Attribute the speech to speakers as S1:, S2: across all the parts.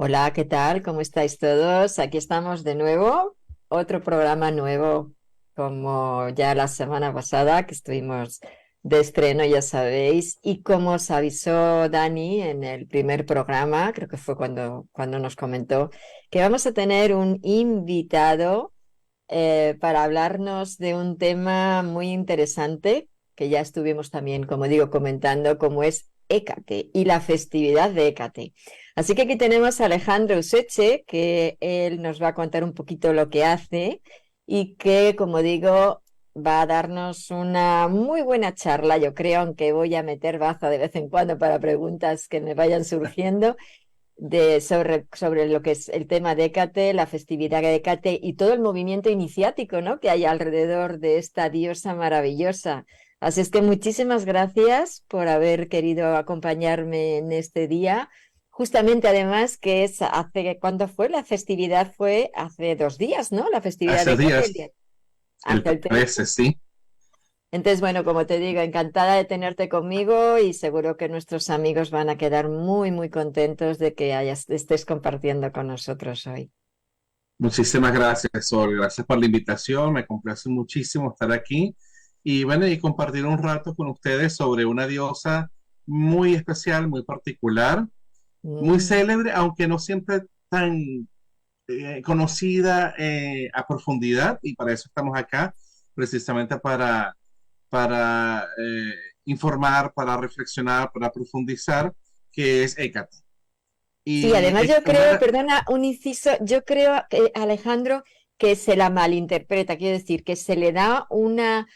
S1: Hola, ¿qué tal? ¿Cómo estáis todos? Aquí estamos de nuevo, otro programa nuevo, como ya la semana pasada que estuvimos de estreno, ya sabéis, y como os avisó Dani en el primer programa, creo que fue cuando nos comentó, que vamos a tener un invitado para hablarnos de un tema muy interesante, que ya estuvimos también, como digo, comentando, como es Hécate y la festividad de Hécate. Así que aquí tenemos a Alejandro Useche, que él nos va a contar un poquito lo que hace y que, como digo, va a darnos una muy buena charla, yo creo, aunque voy a meter baza de vez en cuando para preguntas que me vayan surgiendo sobre lo que es el tema de Hécate, la festividad de Hécate y todo el movimiento iniciático, ¿no?, que hay alrededor de esta diosa maravillosa. Así es que muchísimas gracias por haber querido acompañarme en este día. Justamente además que es ¿cuándo fue? La festividad fue hace 2 días, ¿no? La festividad de
S2: Hace
S1: Hécate,
S2: días, el
S1: hace el 13.
S2: 13, sí.
S1: Entonces, bueno, como te digo, encantada de tenerte conmigo y seguro que nuestros amigos van a quedar muy, muy contentos de que estés compartiendo con nosotros hoy.
S2: Muchísimas gracias, Sol. Gracias por la invitación. Me complace muchísimo estar aquí y bueno, y compartir un rato con ustedes sobre una diosa muy especial, muy particular, muy
S1: Mm.
S2: célebre, aunque no siempre tan conocida a profundidad, y para eso estamos acá, precisamente para informar, para reflexionar, para profundizar, que es Hécate.
S1: Sí,
S2: Y
S1: además yo creo,
S2: una,
S1: perdona, un inciso, yo creo, Alejandro, que se la malinterpreta, quiero decir, que se le da una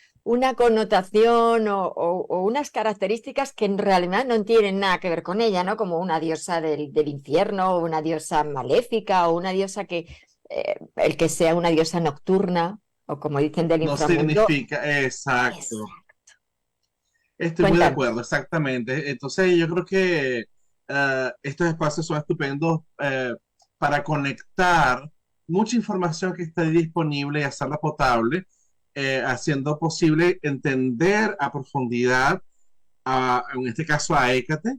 S1: connotación o unas características que en realidad no tienen nada que ver con ella, ¿no? Como una diosa del infierno, o una diosa maléfica, o una diosa el que sea una diosa nocturna, o como dicen del
S2: no
S1: inframundo.
S2: significa,
S1: Esa.
S2: exacto, estoy muy de
S1: Cuéntanos.
S2: acuerdo, exactamente. Entonces yo creo que estos espacios son estupendos para conectar mucha información que está disponible y hacerla potable, haciendo posible entender a profundidad, en este caso a Hécate,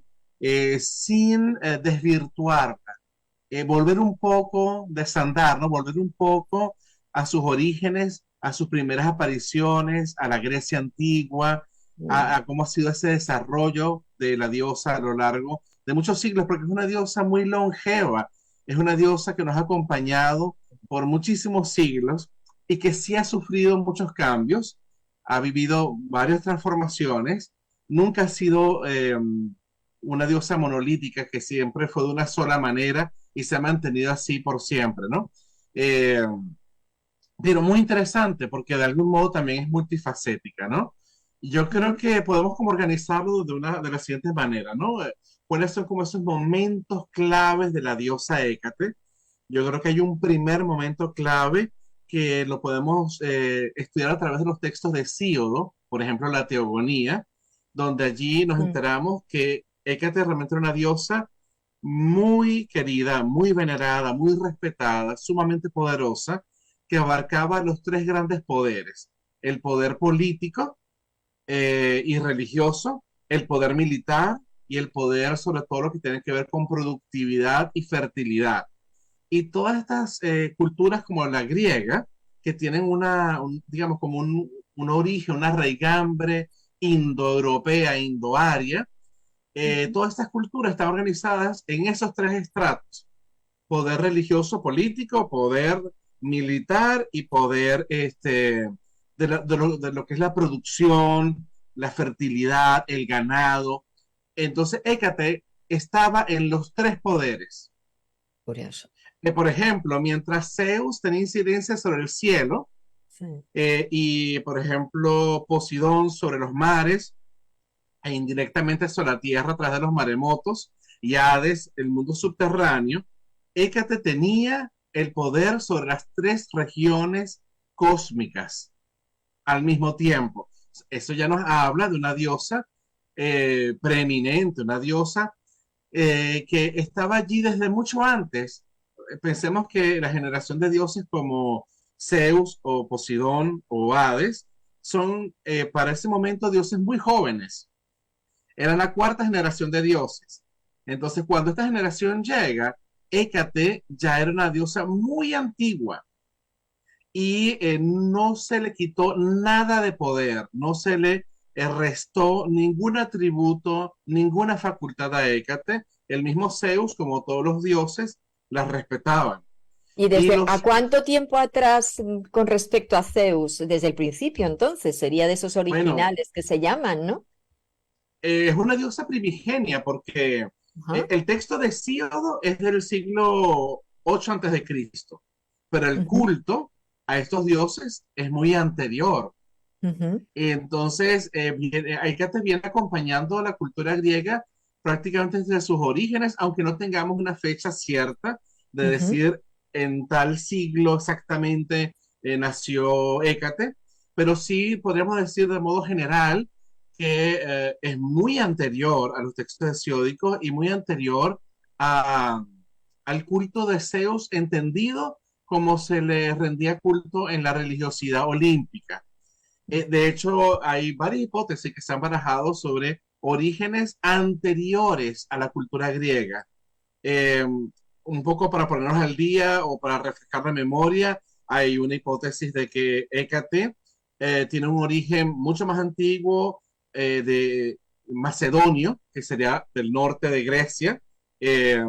S2: sin desvirtuarla, volver un poco, desandar, ¿no? Volver un poco a sus orígenes, a sus primeras apariciones, a la Grecia antigua,
S1: Mm.
S2: a cómo ha sido ese desarrollo de la diosa a lo largo de muchos siglos, porque es una diosa muy longeva, es una diosa que nos ha acompañado por muchísimos siglos y que sí ha sufrido muchos cambios, ha vivido varias transformaciones, nunca ha sido una diosa monolítica que siempre fue de una sola manera y se ha mantenido así por siempre, ¿no? Eh, pero muy interesante porque de algún modo también es multifacética, ¿no? Y yo creo
S1: Mm.
S2: que podemos como organizarlo de la siguiente manera, ¿no? ¿Cuáles son como esos momentos claves de la diosa Hécate? Yo creo que hay un primer momento clave que lo podemos estudiar a través de los textos de Hesíodo, por ejemplo, la Teogonía, donde allí nos
S1: Mm.
S2: enteramos que Hécate realmente era una diosa muy querida, muy venerada, muy respetada, sumamente poderosa, que abarcaba los tres grandes poderes: el poder político y religioso, el poder militar y el poder sobre todo lo que tiene que ver con productividad y fertilidad. Y todas estas culturas como la griega, que tienen digamos, como un origen, una raigambre indoeuropea, indoaria,
S1: Mm.
S2: todas estas culturas están organizadas en esos tres estratos: poder religioso, político, poder militar y poder de lo que es la producción, la fertilidad, el ganado. Entonces, Hécate estaba en los tres poderes.
S1: Curioso.
S2: Por ejemplo, mientras Zeus tenía incidencia sobre el cielo,
S1: Sí.
S2: y, por ejemplo, Poseidón sobre los mares, e indirectamente sobre la tierra a través de los maremotos, y Hades, el mundo subterráneo, Hécate tenía el poder sobre las tres regiones cósmicas al mismo tiempo. Eso ya nos habla de una diosa preeminente, una diosa que estaba allí desde mucho antes. Pensemos que la generación de dioses como Zeus o Poseidón o Hades son para ese momento dioses muy jóvenes, era la cuarta generación de dioses. Entonces, cuando esta generación llega, Hécate ya era una diosa muy antigua y no se le quitó nada de poder, no se le restó ningún atributo, ninguna facultad a Hécate. El mismo Zeus, como todos los dioses, la respetaban.
S1: ¿Y
S2: Y
S1: desde a
S2: los,
S1: cuánto tiempo atrás con respecto a Zeus? Desde el principio, entonces, sería de esos
S2: bueno,
S1: originales que se llaman, ¿no?
S2: es una diosa primigenia porque
S1: Ajá,
S2: el texto de Hesíodo es del siglo 8 antes de Cristo, pero el
S1: ujú,
S2: culto a estos dioses es muy anterior.
S1: ujú,
S2: Entonces, Hécate viene acompañando a la cultura griega prácticamente desde sus orígenes, aunque no tengamos una fecha cierta de
S1: ujú,
S2: decir en tal siglo exactamente nació Hécate, pero sí podríamos decir de modo general que es muy anterior a los textos hesiódicos y muy anterior a, al culto de Zeus entendido como se le rendía culto en la religiosidad olímpica. De hecho, hay varias hipótesis que se han barajado sobre orígenes anteriores a la cultura griega. Un poco para ponernos al día o para refrescar la memoria, hay una hipótesis de que Hécate tiene un origen mucho más antiguo de macedonio, que sería del norte de Grecia. Eh,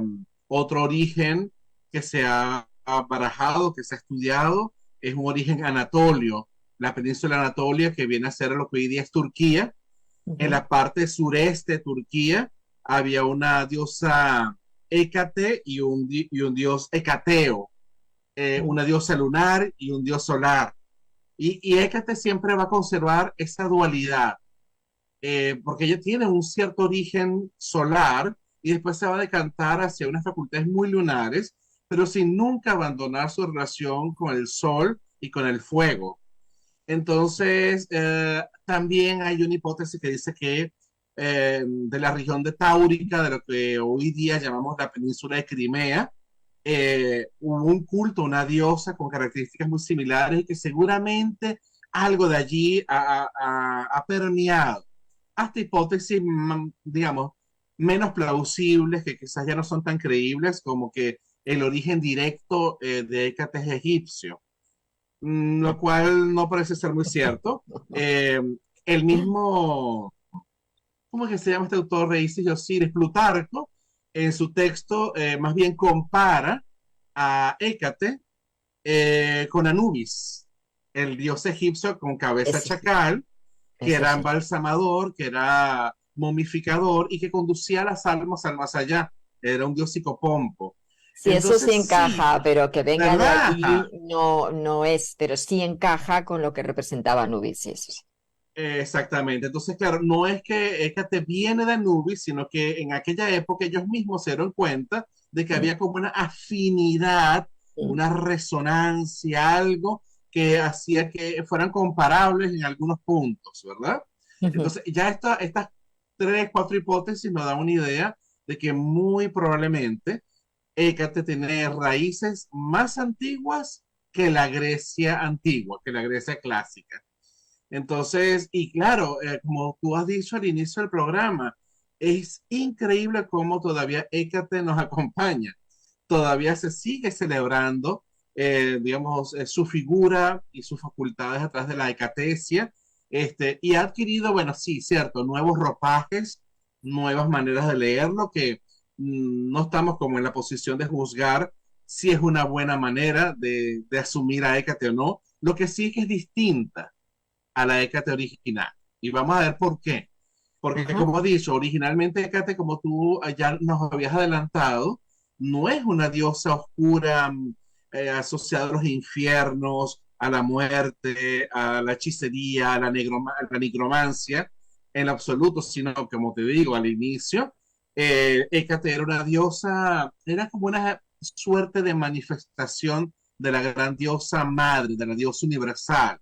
S2: Otro origen que se ha barajado, que se ha estudiado, es un origen anatolio, la península Anatolia, que viene a ser lo que hoy día es Turquía. En
S1: ujú,
S2: la parte sureste de Turquía había una diosa Hécate y un dios Hecateo,
S1: ujú,
S2: una diosa lunar y un dios solar. Y Hécate siempre va a conservar esa dualidad, porque ella tiene un cierto origen solar y después se va a decantar hacia unas facultades muy lunares, pero sin nunca abandonar su relación con el sol y con el fuego. Entonces, también hay una hipótesis que dice que de la región de Táurica, de lo que hoy día llamamos la península de Crimea, hubo un culto, una diosa con características muy similares y que seguramente algo de allí ha permeado hasta hipótesis, digamos, menos plausibles, que quizás ya no son tan creíbles, como que el origen directo de Hécate es egipcio, lo cual no parece ser muy cierto. Eh, el mismo, ¿cómo es que se llama este autor de Isis y Osiris? Plutarco, en su texto, más bien compara a Hécate con Anubis, el dios egipcio con cabeza
S1: ese,
S2: chacal, que
S1: ese
S2: era
S1: sí.
S2: embalsamador, que era momificador y que conducía a las almas al más allá. Era un dios psicopompo.
S1: Sí, eso sí
S2: Entonces, sí,
S1: encaja, pero que venga de
S2: ¿verdad?
S1: allí no, no es, pero sí encaja con lo que representaba Nubis, sí, eso sí.
S2: Exactamente. Entonces, claro, no es que Hécate viene de Anubis, sino que en aquella época ellos mismos se dieron cuenta de que
S1: Mm,
S2: había como una afinidad,
S1: mm,
S2: una resonancia, algo que hacía que fueran comparables en algunos puntos, ¿verdad?
S1: ujú.
S2: Entonces, ya estas tres, cuatro hipótesis nos dan una idea de que muy probablemente Hécate tiene raíces más antiguas que la Grecia antigua, que la Grecia clásica. Entonces, y claro, como tú has dicho al inicio del programa, es increíble cómo todavía Hécate nos acompaña. Todavía se sigue celebrando, digamos, su figura y sus facultades a través de la hecatesia, y ha adquirido, bueno, sí, cierto, nuevos ropajes, nuevas maneras de leerlo, que no estamos como en la posición de juzgar si es una buena manera de asumir a Hécate o no. Lo que sí es que es distinta a la Hécate original. Y vamos a ver por qué. Porque
S1: Ajá.
S2: como he dicho, originalmente Hécate, como tú ya nos habías adelantado, no es una diosa oscura asociada a los infiernos, a la muerte, a la hechicería, a la nigromancia, en absoluto, sino, como te digo al inicio, Hécate era una diosa, era como una suerte de manifestación de la gran diosa madre, de la diosa universal,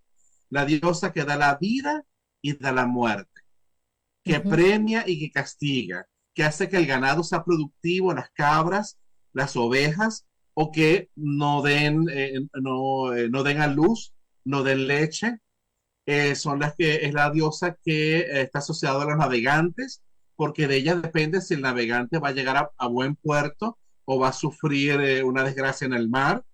S2: la diosa que da la vida y da la muerte, que
S1: Ujú.
S2: premia y que castiga, que hace que el ganado sea productivo, las cabras, las ovejas, o que no den a luz, no den leche. Son las que es la diosa que está asociada a los navegantes, porque de ella depende si el navegante va a llegar a buen puerto o va a sufrir una desgracia en el mar.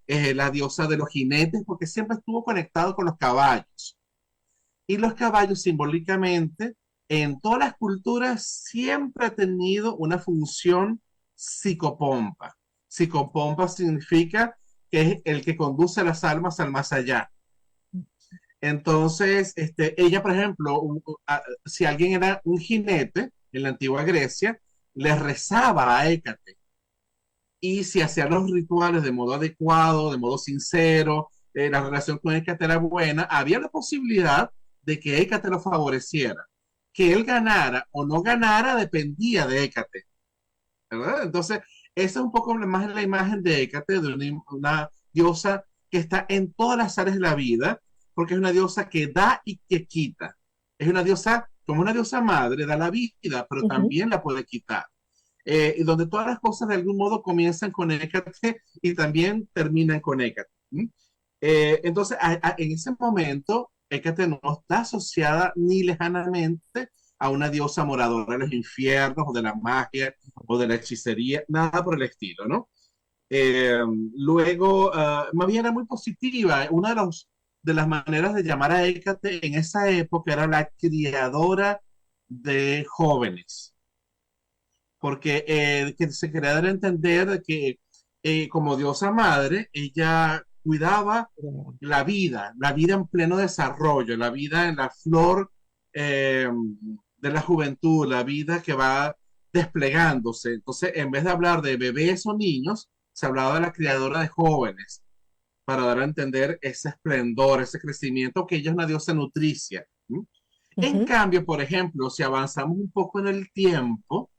S2: Es la diosa de los jinetes porque siempre estuvo conectado con los caballos. Y los caballos simbólicamente en todas las culturas siempre ha tenido una función psicopompa. Psicopompa significa que es el que conduce a las almas al más allá. Entonces, ella, por ejemplo, si alguien era un jinete en la antigua Grecia, le rezaba a Hécate. Y si hacía los rituales de modo adecuado, de modo sincero, la relación con Hécate era buena, había la posibilidad de que Hécate lo favoreciera. Que él ganara o no ganara dependía de Hécate, ¿verdad? Entonces, esa es un poco más la imagen de Hécate, de una diosa que está en todas las áreas de la vida, porque es una diosa que da y que quita. Es una diosa, como una diosa madre, da la vida, pero
S1: Ujú,
S2: también la puede quitar. Y donde todas las cosas de algún modo comienzan con Hécate y también terminan con Hécate. Entonces, en ese momento, Hécate no está asociada ni lejanamente a una diosa moradora de los infiernos o de la magia o de la hechicería, nada por el estilo, ¿no? Eh, Luego, más bien era muy positiva. Una de las maneras de llamar a Hécate en esa época era la criadora de jóvenes, porque que se quería dar a entender de que como diosa madre, ella cuidaba la vida en pleno desarrollo, la vida en la flor eh, de la juventud, la vida que va desplegándose. Entonces, en vez de hablar de bebés o niños, se hablaba de la criadora de jóvenes, para dar a entender ese esplendor, ese crecimiento, que ella es una diosa nutricia. En
S1: ujú,
S2: cambio, por ejemplo, si avanzamos un poco en el tiempo,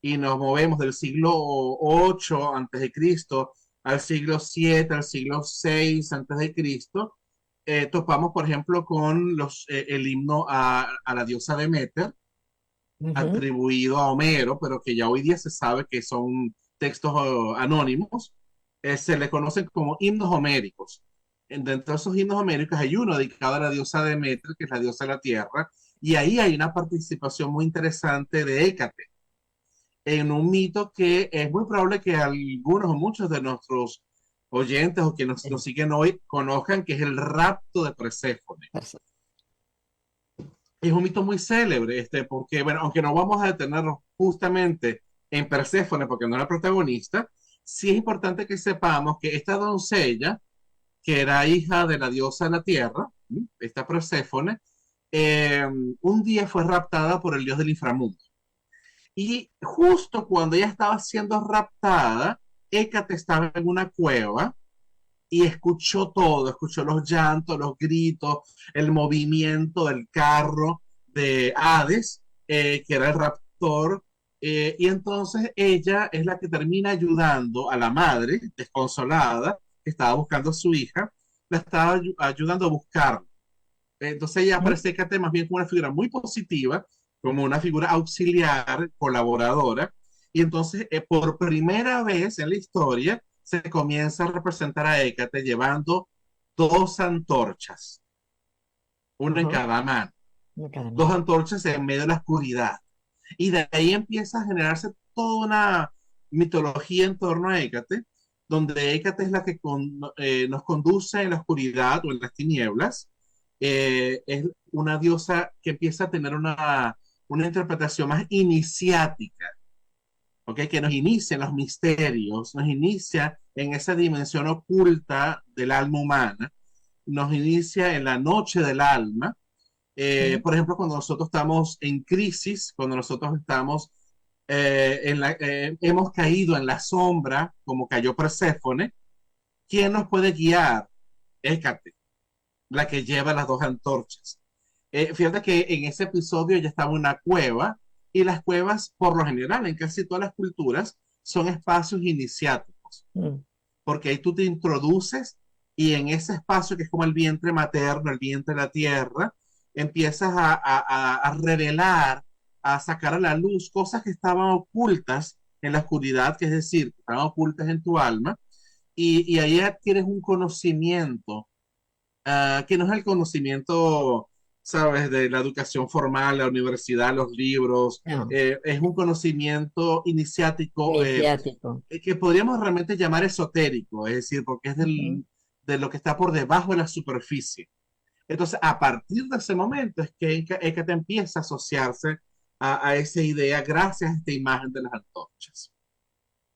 S2: y nos movemos del siglo 8 antes de Cristo al siglo 7 al siglo 6 antes de Cristo, topamos, por ejemplo, con el himno a la diosa Demeter,
S1: ujú,
S2: atribuido a Homero, pero que ya hoy día se sabe que son textos anónimos. Se le conocen como himnos homéricos. Dentro de esos himnos homéricos hay uno dedicado a la diosa Demeter, que es la diosa de la tierra, y ahí hay una participación muy interesante de Hécate en un mito que es muy probable que algunos o muchos de nuestros oyentes o que nos
S1: sí,
S2: siguen hoy conozcan, que es el rapto de Perséfone.
S1: perso-
S2: Es un mito muy célebre, porque, bueno, aunque no vamos a detenernos justamente en Perséfone, porque no es la protagonista, sí es importante que sepamos que esta doncella, que era hija de la diosa de la tierra, esta Perséfone, eh, un día fue raptada por el dios del inframundo. Y justo cuando ella estaba siendo raptada, Hécate estaba en una cueva y escuchó todo, escuchó los llantos, los gritos, el movimiento del carro de Hades, que era el raptor, y entonces ella es la que termina ayudando a la madre desconsolada, que estaba buscando a su hija, la estaba ayudando a buscar. Entonces ella
S1: ujú.
S2: aparece Kate más bien como una figura muy positiva, como una figura auxiliar, colaboradora, y entonces por primera vez en la historia se comienza a representar a Hécate llevando dos antorchas, una en
S1: Ajá,
S2: cada mano,
S1: no cada
S2: dos
S1: mano.
S2: antorchas en medio de la oscuridad. Y de ahí empieza a generarse toda una mitología en torno a Hécate, donde Hécate es la que nos conduce en la oscuridad o en las tinieblas. Es una diosa que empieza a tener una interpretación más iniciática, ¿okay? Que nos inicia en los misterios, nos inicia en esa dimensión oculta del alma humana, nos inicia en la noche del alma.
S1: Ujú,
S2: Por ejemplo, cuando nosotros estamos en crisis, cuando nosotros estamos hemos caído en la sombra, como cayó Perséfone, ¿quién nos puede guiar? Hécate, la que lleva las dos antorchas. Fíjate que en ese episodio ella estaba en una cueva, y las cuevas, por lo general, en casi todas las culturas, son espacios iniciáticos,
S1: mm,
S2: porque ahí tú te introduces y en ese espacio que es como el vientre materno, el vientre de la tierra, empiezas a revelar, a sacar a la luz cosas que estaban ocultas en la oscuridad, que es decir, que estaban ocultas en tu alma, y ahí adquieres un conocimiento, que no es el conocimiento ¿sabes? De la educación formal, la universidad, los libros.
S1: No,
S2: Es un conocimiento iniciático
S1: iniciático.
S2: que podríamos realmente llamar esotérico, es decir, porque es
S1: Ujú.
S2: de lo que está por debajo de la superficie. Entonces, a partir de ese momento es que Hécate empieza a asociarse a esa idea gracias a esta imagen de las antorchas.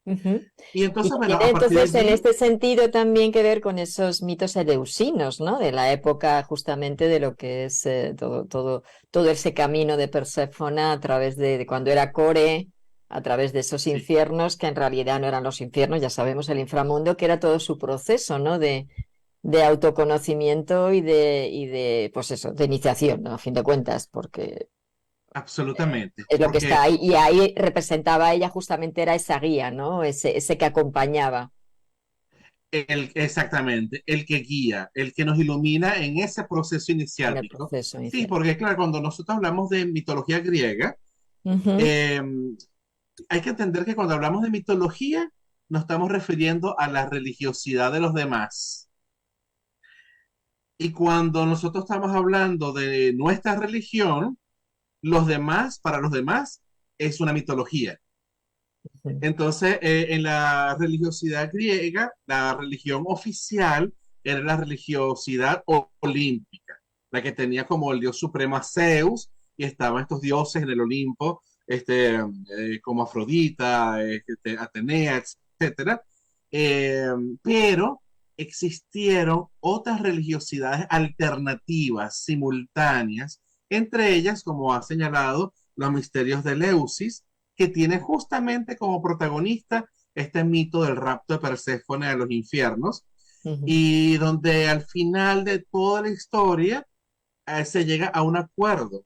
S1: Ujú.
S2: Y
S1: Y
S2: entonces, bueno,
S1: tiene
S2: a partir de
S1: entonces en
S2: allí,
S1: este sentido también que ver con esos mitos eleusinos, ¿no? De la época justamente de lo que es todo ese camino de Perséfona a través de cuando era Core, a través de esos
S2: sí,
S1: infiernos que en realidad no eran los infiernos, ya sabemos el inframundo, que era todo su proceso, ¿no? De autoconocimiento y de, pues eso, de iniciación, ¿no? A fin de cuentas, porque
S2: absolutamente,
S1: es lo que está
S2: porque
S1: ahí. Y ahí representaba ella justamente era esa guía, ¿no? Ese que acompañaba
S2: exactamente, el que guía, el que nos ilumina en ese proceso
S1: en el
S2: iniciático.
S1: proceso
S2: Sí,
S1: inicial.
S2: porque claro, cuando nosotros hablamos de mitología griega,
S1: Ujú,
S2: eh, hay que entender que cuando hablamos de mitología, nos estamos refiriendo a la religiosidad de los demás. Y cuando nosotros estamos hablando de nuestra religión, los demás, para los demás, es una mitología.
S1: ujú,
S2: Entonces, en la religiosidad griega, la religión oficial era la religiosidad olímpica, la que tenía como el dios supremo a Zeus y estaban estos dioses en el Olimpo, como Afrodita, Atenea, etcétera. Eh, pero existieron otras religiosidades alternativas, simultáneas, entre ellas, como ha señalado, los misterios de Eleusis, que tiene justamente como protagonista este mito del rapto de Perséfone a los infiernos,
S1: ujú,
S2: y donde al final de toda la historia se llega a un acuerdo,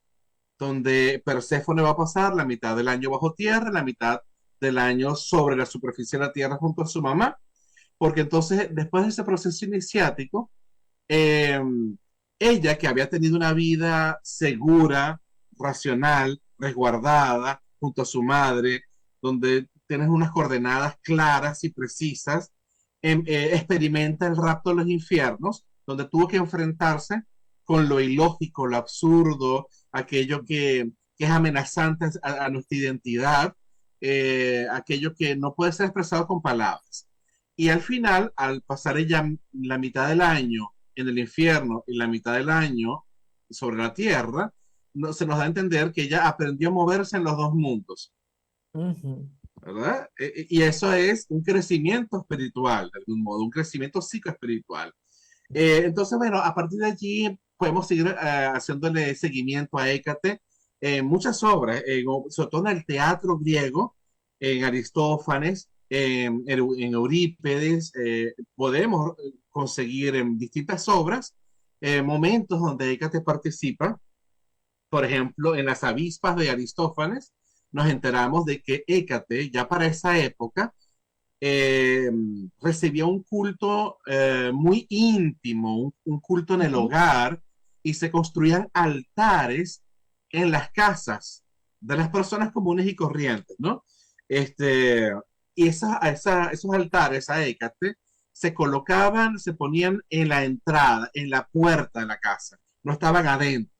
S2: donde Perséfone va a pasar la mitad del año bajo tierra, la mitad del año sobre la superficie de la tierra junto a su mamá, porque entonces después de ese proceso iniciático, eh, ella que había tenido una vida segura, racional, resguardada, junto a su madre, donde tienes unas coordenadas claras y precisas, experimenta el rapto de los infiernos, donde tuvo que enfrentarse con lo ilógico, lo absurdo, aquello que es amenazante a nuestra identidad, aquello que no puede ser expresado con palabras. Y al final, al pasar ella la mitad del año en el infierno y la mitad del año sobre la tierra, no, se nos da a entender que ella aprendió a moverse en los dos mundos,
S1: ujú.
S2: ¿verdad? Y eso es un crecimiento espiritual, de algún modo, un crecimiento psicoespiritual. Entonces, bueno, a partir de allí podemos seguir haciéndole seguimiento a Hécate en muchas obras, sobre todo en el teatro griego, en Aristófanes, en Eurípedes, podemos conseguir en distintas obras momentos donde Hécate participa. Por ejemplo, en las avispas de Aristófanes nos enteramos de que Hécate, ya para esa época, eh, recibía un culto muy íntimo, un culto en el
S1: Ujú,
S2: hogar, y se construían altares en las casas de las personas comunes y corrientes, ¿no? Este, y esos altares a Hécate se colocaban, se ponían en la entrada, en la puerta de la casa, no estaban adentro.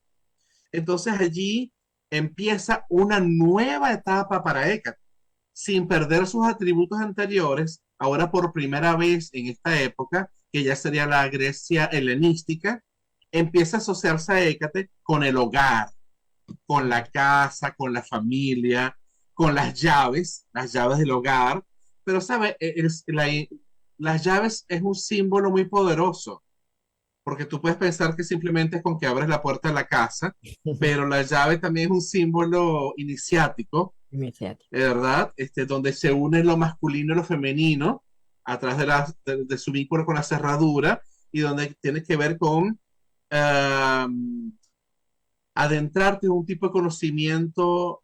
S2: Entonces allí empieza una nueva etapa para Hécate sin perder sus atributos anteriores, ahora por primera vez en esta época, que ya sería la Grecia helenística, empieza a asociarse a Hécate con el hogar, con la casa, con la familia, con las llaves del hogar. Pero, ¿sabes? Las llaves es un símbolo muy poderoso, porque tú puedes pensar que simplemente es con que abres la puerta de la casa,
S1: ujú.
S2: pero la llave también es un símbolo iniciático,
S1: Iniciático.
S2: ¿verdad? Donde se une lo masculino y lo femenino a través de su vínculo con la cerradura, y donde tiene que ver con eh, adentrarte en un tipo de conocimiento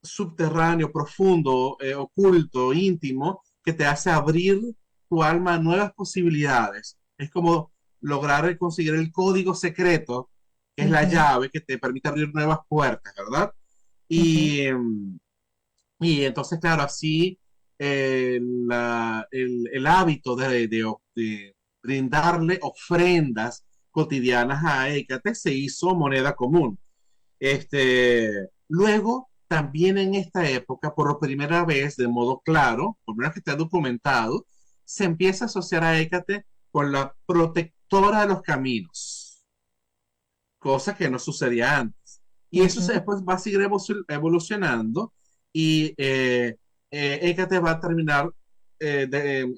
S2: subterráneo, profundo, oculto, íntimo, que te hace abrir tu alma a nuevas posibilidades. Es como lograr conseguir el código secreto, que es la
S1: Ujú,
S2: llave que te permite abrir nuevas puertas, ¿verdad?
S1: ujú,
S2: Y entonces, claro, así el hábito de brindarle ofrendas cotidianas a Hécate, se hizo moneda común. Luego, también en esta época, por primera vez, de modo claro, por primera vez que está documentado, se empieza a asociar a Hécate con la protectora de los caminos, cosa que no sucedía antes. Y eso
S1: Ujú.
S2: después va a seguir evolucionando y Hécate va a terminar de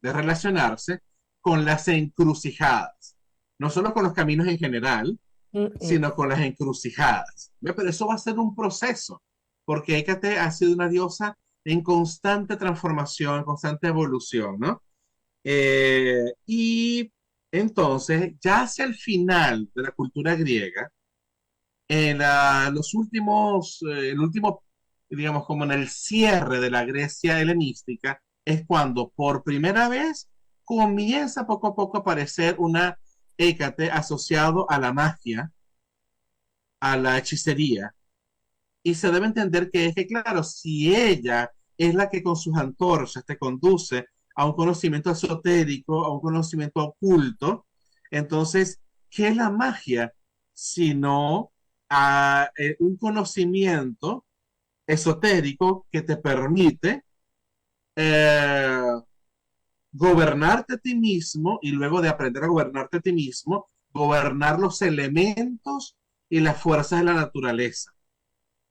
S2: relacionarse con las encrucijadas, no solo con los caminos en general,
S1: Mm, mm.
S2: sino con las encrucijadas. ¿Ve? Pero eso va a ser un proceso, porque Hécate ha sido una diosa en constante transformación, en constante evolución, ¿no? Y entonces, ya hacia el final de la cultura griega, los últimos, el último, digamos, como en el cierre de la Grecia helenística, es cuando por primera vez comienza poco a poco a aparecer una Hécate asociado a la magia, a la hechicería. Y se debe entender que es que, claro, si ella es la que con sus antorchas te conduce a un conocimiento esotérico, a un conocimiento oculto, entonces, ¿qué es la magia? Sino a un conocimiento esotérico que te permite eh, gobernarte a ti mismo y luego de aprender a gobernarte a ti mismo, gobernar los elementos y las fuerzas de la naturaleza.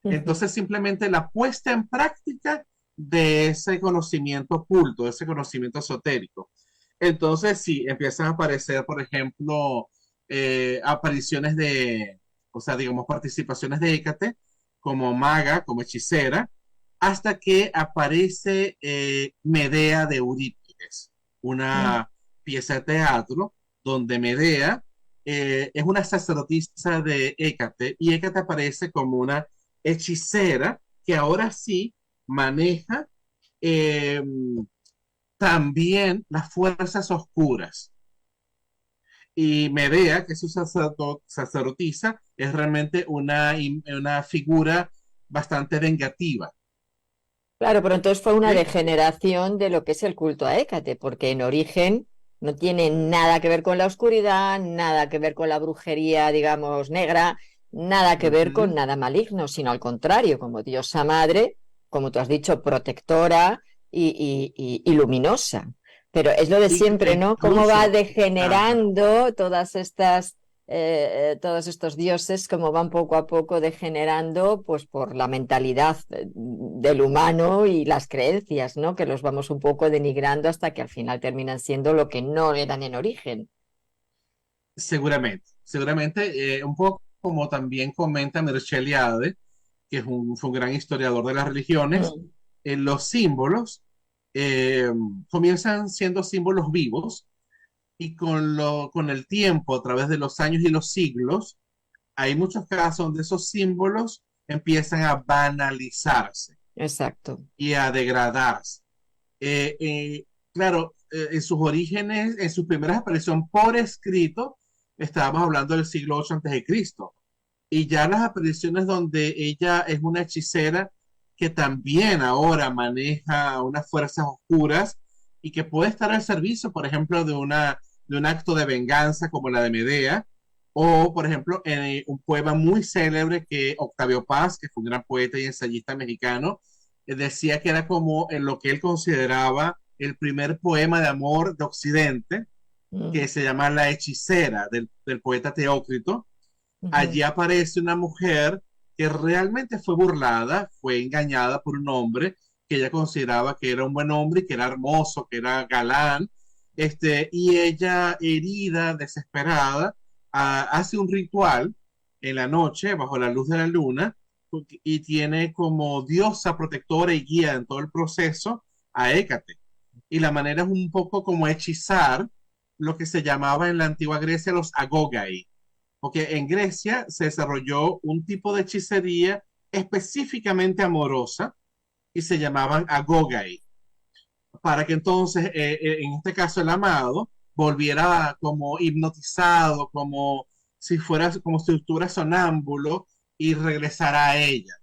S1: Ujú.
S2: Entonces, simplemente la puesta en práctica de ese conocimiento oculto, de ese conocimiento esotérico. Entonces, sí, empiezan a aparecer, por ejemplo, apariciones o sea, digamos, participaciones de Hécate como maga, como hechicera, hasta que aparece Medea de Eurípides,
S1: Mm.
S2: una pieza de teatro donde Medea es una sacerdotisa de Hécate y Hécate aparece como una hechicera que ahora sí maneja eh, también las fuerzas oscuras. Y Medea, que es su sacerdotisa, es realmente una figura bastante vengativa.
S1: Claro, pero entonces fue una
S2: ¿Ok?
S1: degeneración de lo que es el culto a Hécate, porque en origen no tiene nada que ver con la oscuridad, nada que ver con la brujería, digamos, negra, nada que ver con
S2: Ujú.
S1: nada maligno, sino al contrario, como diosa madre, como tú has dicho, protectora y luminosa. Pero es lo de
S2: E
S1: siempre, ¿no? Cómo va
S2: incluso, ajá,
S1: degenerando todos estos dioses, como van poco a poco degenerando, pues por la mentalidad del humano y las creencias, ¿no? Que los vamos un poco denigrando hasta que al final terminan siendo lo que no eran en origen.
S2: seguramente, un poco como también comenta Mircea Eliade, que fue un gran historiador de las religiones,
S1: Mm.
S2: los símbolos eh, comienzan siendo símbolos vivos y con el tiempo, a través de los años y los siglos, hay muchos casos donde esos símbolos empiezan a banalizarse
S1: Exacto.
S2: y a degradarse. Claro, en sus orígenes, en su primera aparición por escrito, estábamos hablando del siglo VIII antes de Cristo. Y ya las apariciones donde ella es una hechicera que también ahora maneja unas fuerzas oscuras y que puede estar al servicio, por ejemplo, de un acto de venganza como la de Medea, o, por ejemplo, en un poema muy célebre que Octavio Paz, que fue un gran poeta y ensayista mexicano, decía que era como en lo que él consideraba el primer poema de amor de Occidente,
S1: Mm.
S2: que se llama La hechicera del poeta Teócrito.
S1: Ujú.
S2: Allí aparece una mujer que realmente fue burlada, fue engañada por un hombre que ella consideraba que era un buen hombre y que era hermoso, que era galán, y ella, herida, desesperada, hace un ritual en la noche, bajo la luz de la luna, y tiene como diosa protectora y guía en todo el proceso a Hécate. Y la manera es un poco como hechizar lo que se llamaba en la antigua Grecia los agogai, porque en Grecia se desarrolló un tipo de hechicería específicamente amorosa y se llamaban agogai, para que entonces, en este caso el amado, volviera como hipnotizado, como si estuviera sonámbulo y regresara a ella.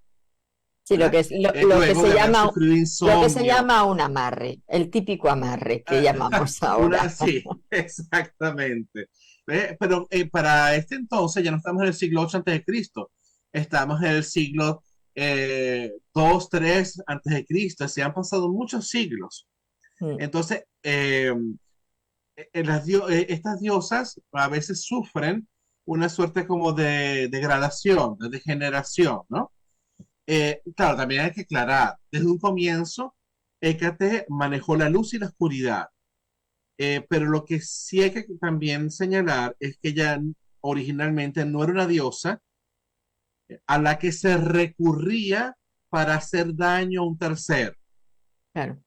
S1: Sí, lo
S2: ¿verdad?
S1: que es, lo que
S2: Luego
S1: se
S2: de haber
S1: llama,
S2: sufrido
S1: lo que se
S2: insomnio.
S1: llama un amarre, el típico amarre que
S2: Ah,
S1: llamamos
S2: una,
S1: ahora.
S2: sí, exactamente. Pero para este entonces ya no estamos en el siglo 8 antes de Cristo, estamos en el siglo 2, 3 antes de Cristo, se han pasado muchos siglos.
S1: Mm,
S2: Entonces, estas diosas a veces sufren una suerte como de degradación, de degeneración, ¿no? Claro, también hay que aclarar, desde un comienzo, Hécate manejó la luz y la oscuridad. Pero lo que sí hay que también señalar es que ella originalmente no era una diosa a la que se recurría para hacer daño a un tercero,
S1: claro.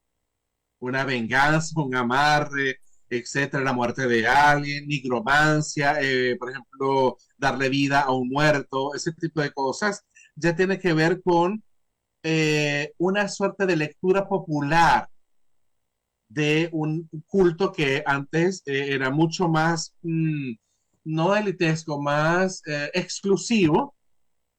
S2: una venganza, un amarre, etcétera, la muerte de alguien, nigromancia, por ejemplo, darle vida a un muerto, ese tipo de cosas, ya tiene que ver con una suerte de lectura popular de un culto que antes era mucho más, no elitesco, más exclusivo,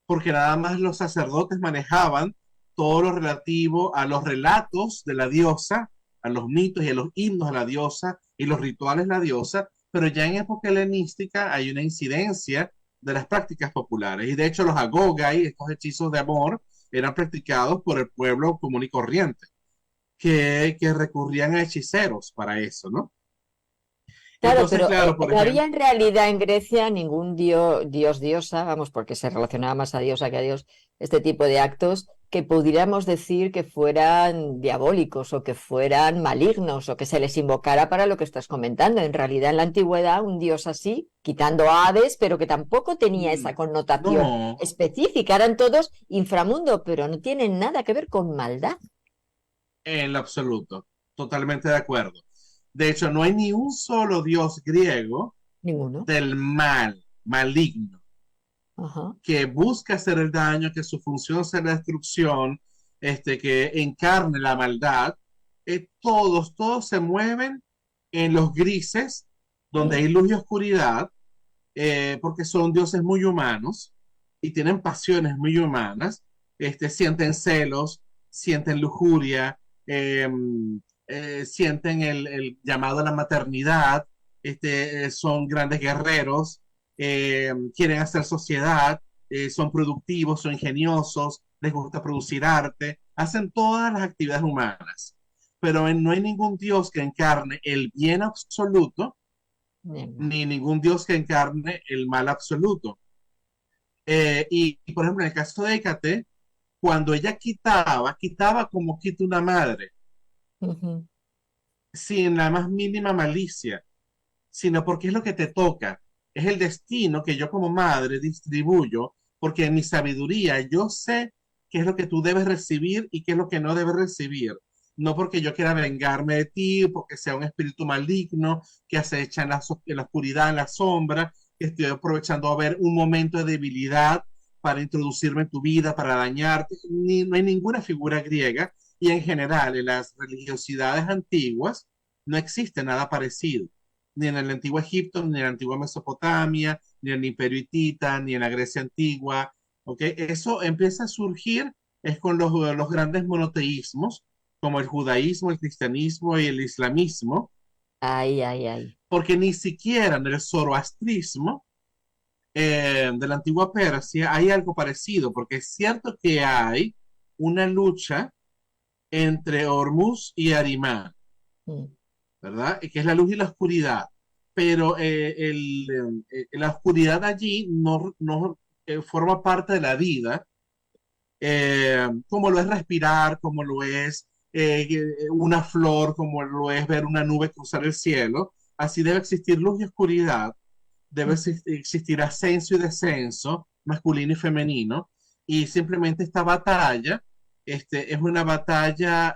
S2: porque nada más los sacerdotes manejaban todo lo relativo a los relatos de la diosa, a los mitos y a los himnos de la diosa y los rituales de la diosa, pero ya en época helenística hay una incidencia de las prácticas populares. Y de hecho los agogai, estos hechizos de amor, eran practicados por el pueblo común y corriente que recurrían a hechiceros para eso, ¿no?
S1: Claro,
S2: Entonces,
S1: pero
S2: claro, por
S1: no había
S2: ejemplo,
S1: en realidad en Grecia ningún dios, diosa, vamos, porque se relacionaba más a diosa que a dios, este tipo de actos que pudiéramos decir que fueran diabólicos o que fueran malignos o que se les invocara para lo que estás comentando. En realidad, en la antigüedad, un dios así, quitando a Hades, pero que tampoco tenía esa connotación
S2: no,
S1: específica, eran todos inframundo, pero no tienen nada que ver con maldad.
S2: en lo absoluto, totalmente de acuerdo. De hecho, no hay ni un solo dios griego
S1: Ninguno.
S2: del mal, maligno,
S1: Ajá.
S2: que busca hacer el daño, que su función sea la destrucción, que encarne la maldad. Todos se mueven en los grises, donde
S1: Mm.
S2: hay luz y oscuridad, porque son dioses muy humanos y tienen pasiones muy humanas, sienten celos, sienten lujuria, eh, sienten el llamado a la maternidad, son grandes guerreros, quieren hacer sociedad, son productivos, son ingeniosos, les gusta producir arte, hacen todas las actividades humanas, pero no hay ningún dios que encarne el bien absoluto
S1: Venga.
S2: ni ningún dios que encarne el mal absoluto. Por ejemplo, en el caso de Hécate, cuando ella quitaba como quita una madre,
S1: Ujú.
S2: sin la más mínima malicia, sino porque es lo que te toca, es el destino que yo como madre distribuyo, porque en mi sabiduría yo sé qué es lo que tú debes recibir y qué es lo que no debes recibir. No porque yo quiera vengarme de ti, porque sea un espíritu maligno que acecha en la oscuridad, en la sombra, que estoy aprovechando a ver un momento de debilidad para introducirme en tu vida, para dañarte. No hay ninguna figura griega y en general en las religiosidades antiguas no existe nada parecido ni en el antiguo Egipto, ni en la antigua Mesopotamia, ni en el Imperio Hitita, ni en la Grecia antigua. ¿Okay? Eso empieza a surgir es con los grandes monoteísmos, como el judaísmo, el cristianismo y el islamismo,
S1: Ay, ay, ay.
S2: porque ni siquiera en el zoroastrismo de la antigua Persia hay algo parecido, porque es cierto que hay una lucha entre Hormuz y Arimán,
S1: Mm.
S2: ¿verdad? Que es la luz y la oscuridad. Pero la oscuridad allí no forma parte de la vida, como lo es respirar, como lo es una flor, como lo es ver una nube cruzar el cielo. Así debe existir luz y oscuridad, debe existir ascenso y descenso, masculino y femenino, y simplemente esta batalla es una batalla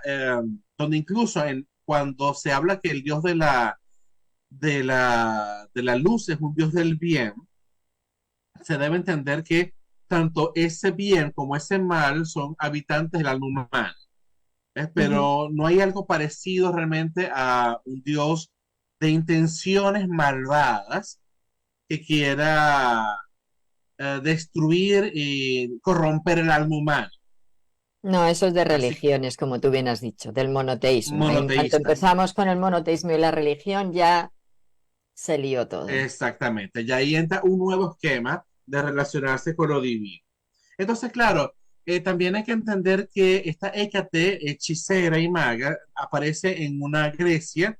S2: donde incluso cuando se habla que el dios de la luz es un dios del bien, se debe entender que tanto ese bien como ese mal son habitantes del alma humana.
S1: Ujú.
S2: Pero no hay algo parecido realmente a un dios de intenciones malvadas que quiera destruir y corromper el alma humana.
S1: No, eso es de
S2: Así,
S1: religiones, como tú bien has dicho, del monoteísmo. En cuanto
S2: monoteístas.
S1: empezamos con el monoteísmo y la religión, ya se lió todo.
S2: Exactamente. Y ahí entra un nuevo esquema de relacionarse con lo divino. Entonces, claro, también hay que entender que esta Hécate, hechicera y maga, aparece en una Grecia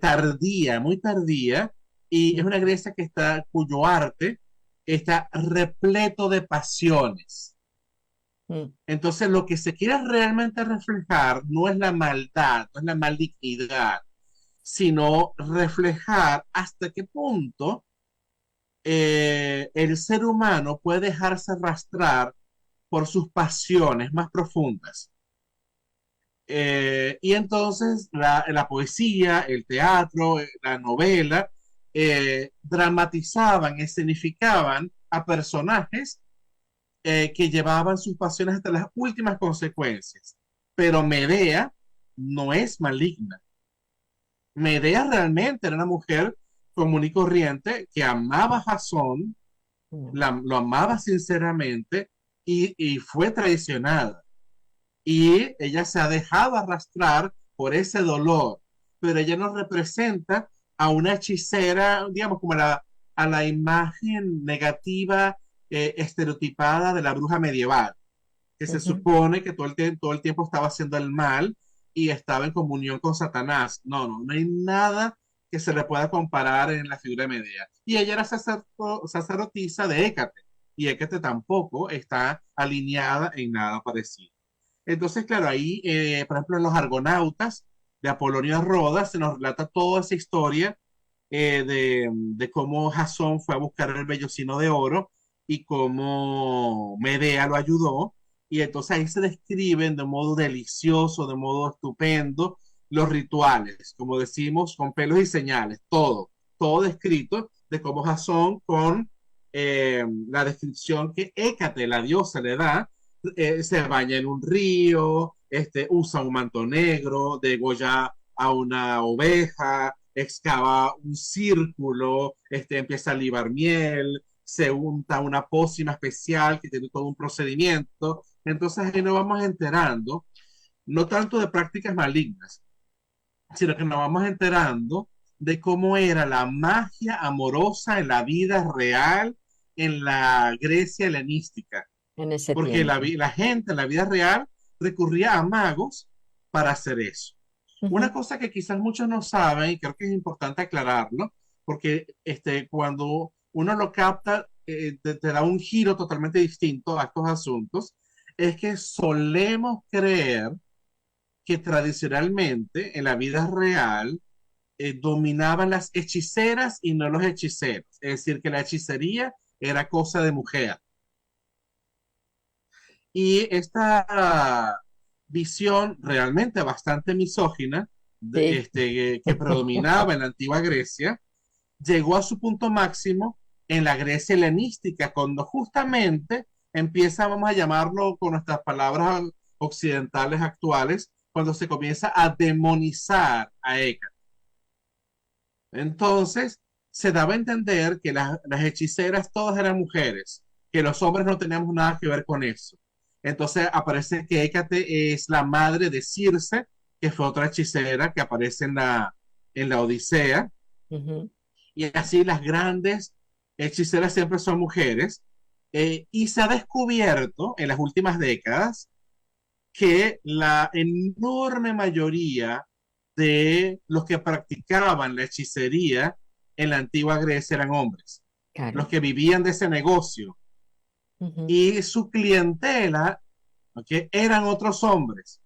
S2: tardía, muy tardía, y es
S1: Mm,
S2: una Grecia cuyo arte está repleto de pasiones.
S1: mm,
S2: Entonces, lo que se quiere realmente reflejar no es la maldad, no es la malignidad, sino reflejar hasta qué punto el ser humano puede dejarse arrastrar por sus pasiones más profundas. Y entonces la poesía, el teatro, la novela, dramatizaban, escenificaban a personajes que llevaban sus pasiones hasta las últimas consecuencias. Pero Medea no es maligna. Medea realmente era una mujer común y corriente que amaba a Jasón,
S1: mm.
S2: lo amaba sinceramente y fue traicionada. Y ella se ha dejado arrastrar por ese dolor, pero ella nos representa a una hechicera, digamos, como a la imagen negativa, estereotipada de la bruja medieval, que se
S1: Ujú.
S2: supone que todo el tiempo estaba haciendo el mal y estaba en comunión con Satanás. No, no, no hay nada que se le pueda comparar en la figura de Medea. Y ella era sacerdotisa de Hécate, y Hécate tampoco está alineada en nada parecido. Entonces, claro, ahí, por ejemplo, en los Argonautas de Apolonio de Rodas se nos relata toda esa historia de cómo Jasón fue a buscar el vellocino de oro y cómo Medea lo ayudó. Y entonces ahí se describen de modo delicioso, de modo estupendo, los rituales, como decimos, con pelos y señales, todo descrito de cómo Jasón con la descripción que Hécate, la diosa, le da, se baña en un río, usa un manto negro, degolla a una oveja, excava un círculo, empieza a libar miel, se unta una pócima especial que tiene todo un procedimiento. Entonces ahí nos vamos enterando, no tanto de prácticas malignas, sino que nos vamos enterando de cómo era la magia amorosa en la vida real en la Grecia helenística,
S1: En ese
S2: porque
S1: tiempo.
S2: la gente en la vida real recurría a magos para hacer eso. Una
S1: Ujú.
S2: cosa que quizás muchos no saben, y creo que es importante aclararlo, porque cuando uno lo capta, te da un giro totalmente distinto a estos asuntos, es que solemos creer que tradicionalmente en la vida real dominaban las hechiceras y no los hechiceros. Es decir, que la hechicería era cosa de mujer. Y esta visión realmente bastante misógina
S1: Sí.
S2: que predominaba en la antigua Grecia, llegó a su punto máximo en la Grecia helenística, cuando justamente empieza, vamos a llamarlo con nuestras palabras occidentales actuales, cuando se comienza a demonizar a Hécate. Entonces, se daba a entender que las hechiceras todas eran mujeres, que los hombres no teníamos nada que ver con eso. Entonces aparece que Hécate es la madre de Circe, que fue otra hechicera que aparece en la Odisea,
S1: Ujú.
S2: y así las grandes hechiceras siempre son mujeres. Y se ha descubierto en las últimas décadas que la enorme mayoría de los que practicaban la hechicería en la antigua Grecia eran hombres, los
S1: Claro.
S2: que vivían de ese negocio.
S1: Ujú.
S2: Y su clientela, ¿okay?, eran otros hombres